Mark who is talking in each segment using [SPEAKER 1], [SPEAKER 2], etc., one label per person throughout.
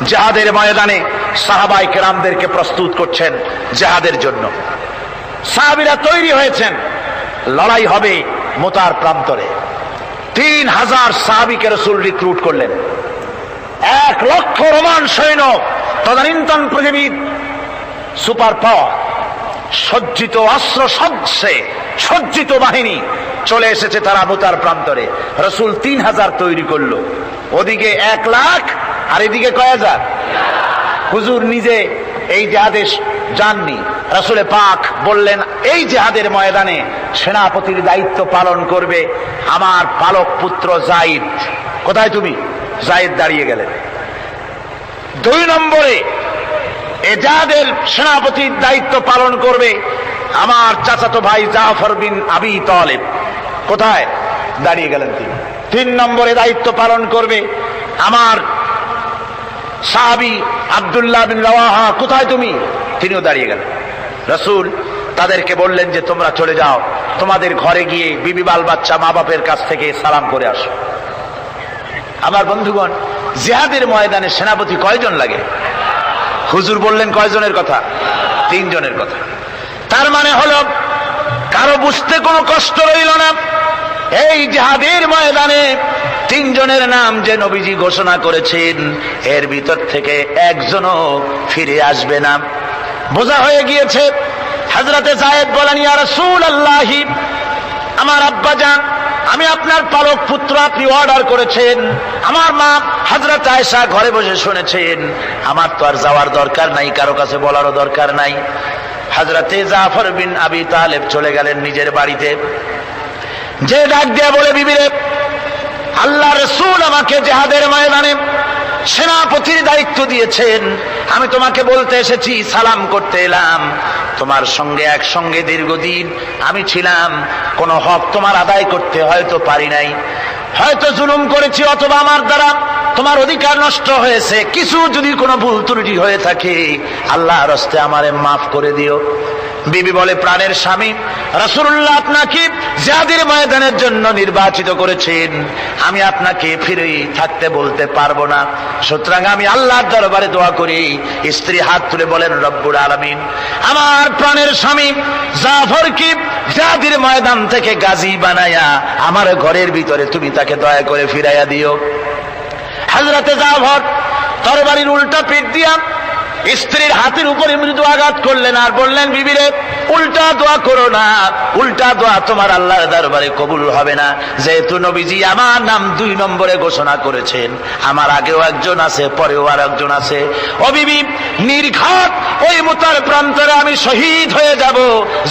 [SPEAKER 1] জিহাদের ময়দানে সাহাবায়ে কেরামদেরকে প্রস্তুত করছেন জিহাদের জন্য। সাহাবীরা তৈরি হয়েছেন, লড়াই হবে মুতার প্রান্তরে। 3000 সাহাবীকে রাসূল রিক্রুট করলেন। 1 লক্ষ রোমান সৈন্য, তদানীন্তন পৃথিবীর সুপার পাওয়ার, সজ্জিত অস্ত্র সজ্জিত বাহিনী চলে এসেছে তারা মুতার প্রান্তরে। রাসূল 3000 তৈরি করলো, ওদিকে 1 লাখ আর এদিকে কয় হাজার। হুজুর নিজে এই জিহাদে যাননি, রাসূলে পাক বললেন এই জিহাদের ময়দানে সেনাপতির দায়িত্ব পালন করবে আমার পালক পুত্র যায়েদ। কোথায় তুমি? যায়েদ দাঁড়িয়ে গেলেন। 2 নম্বরে এই জিহাদের সেনাপতির দায়িত্ব পালন করবে আমার চাচাতো ভাই জাফর বিন আবি তালেব। কোথায়? দাঁড়িয়ে গেলেন তিনি। 3 নম্বরে দায়িত্ব পালন করবে আমার সাহাবী আব্দুল্লাহ বিন রাওয়াহা। কোথায় তুমি? তিনিও দাঁড়িয়ে গেলেন। রাসূল তাদেরকে বললেন যে তোমরা চলে যাও, তোমাদের ঘরে গিয়ে বিবি বাল বাচ্চা মা বাপের কাছ থেকে সালাম করে আসো। আমার বন্ধুগণ, জিহাদের ময়দানে সেনাপতি কয়জন লাগে? হুজুর বললেন কয়জনের কথা? 3 জনের কথা। তার মানে হলো কারো বুঝতে কোনো কষ্ট রইল না, এই জিহাদের ময়দানে 3 জনের নাম যে নবীজি ঘোষণা করেছেন এর ভিতর থেকে একজনও ফিরে আসবে না। বোঝা হয়ে গিয়েছে। হযরতে যায়েদ বলেন ইয়া রাসূলুল্লাহ, আমার আব্বাজান, আমি আপনার পালক পুত্র, আপনি অর্ডার করেছেন। আমার মা হযরত আয়েশা ঘরে বসে শুনেছেন, আমার তো আর যাওয়ার দরকার নাই, কারো কাছে বলারও দরকার নাই। হযরতে জাফর বিন আবি তালেব চলে গেলেন নিজের বাড়িতে। যে ডাক দিয়ে বলে, বিবিরে, আল্লাহ রাসূল আমাকে জিহাদের ময়দানে সেনাপতির দায়িত্ব দিয়েছেন, আমি তোমাকে বলতে এসেছি, সালাম করতে এলাম। তোমার সঙ্গে একসঙ্গে দীর্ঘদিন আমি ছিলাম, কোন হক তোমার আদায় করতে হয়তো পারি নাই, হয়তো জুলুম করেছি, অথবা আমার দ্বারা তোমার অধিকার নষ্ট হয়েছে। কিছু যদি কোনো ভুল ত্রুটি হয়ে থাকে আল্লাহর হস্তে আমারে মাফ করে দিও। বিবি বলে, প্রাণের স্বামী, রাসূলুল্লাহ আপনাকে জিহাদের ময়দানের জন্য নির্বাচিত করেছেন, আমি আপনাকে ফিরে থাকতে বলতে পারবো না, সুতরাং আমি আল্লাহর দরবারে দোয়া করি। স্ত্রী হাত তুলে বলেন, রব্বুল আলামিন, আমার প্রাণের স্বামী জাফরকে জিহাদের ময়দান থেকে গাজী বানায়া আমার ঘরের ভিতরে তুমি তাকে দয়া করে ফিরাইয়া দিও। হযরতে জাফর তরবারির উল্টা পিঠ দিয়া স্ত্রীর হাতের উপরে মৃদু আঘাত করলেন আর বললেন, বিবিরে, উল্টা দোয়া করো না, উল্টা দোয়া তোমার আল্লাহর দরবারে কবুল হবে না। যেহেতু নবীজি আমার নাম 2 নম্বরে ঘোষণা করেছেন, আমার আগেও একজন আছে, পরেও আর একজন আছে। ও বিবি, নির্ঘাত ওই মুতার প্রান্তরে আমি শহীদ হয়ে যাব,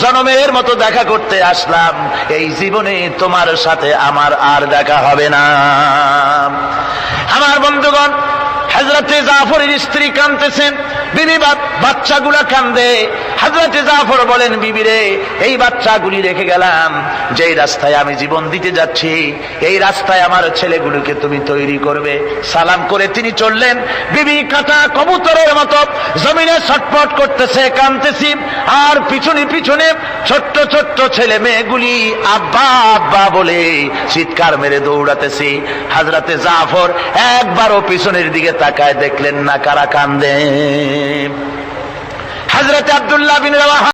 [SPEAKER 1] জনমের মতো দেখা করতে আসলাম, এই জীবনে তোমার সাথে আমার আর দেখা হবে না। আমার বন্ধুগণ, হযরতে জাফরের স্ত্রী কাঁদতেছেন, বিবি বাচ্চাগুলা কান্দে। হযরতে জাফর বলেন, বিবিরে, এই বাচ্চাগুলি রেখে গেলাম, যেই রাস্তায় আমি জীবন দিতে যাচ্ছি এই রাস্তায় আমার ছেলেগুলোকে তুমি তৈরি করবে। সালাম করে তিনি চললেন। বিবি কাটা কবুতরের মতো জমিনে ছটফট করতেছে, কাঁদতেছি, আর পিছনে পিছনে ছোট্ট ছোট্ট ছেলে মেয়েগুলি আব্বা আব্বা বলে চিৎকার মেরে দৌড়াতেছি। হযরতে জাফর একবারও পিছনের দিকে তাকায় দেখলেন না কারা কান্দে। হযরতে আব্দুল্লাহ বিন রাওয়াহা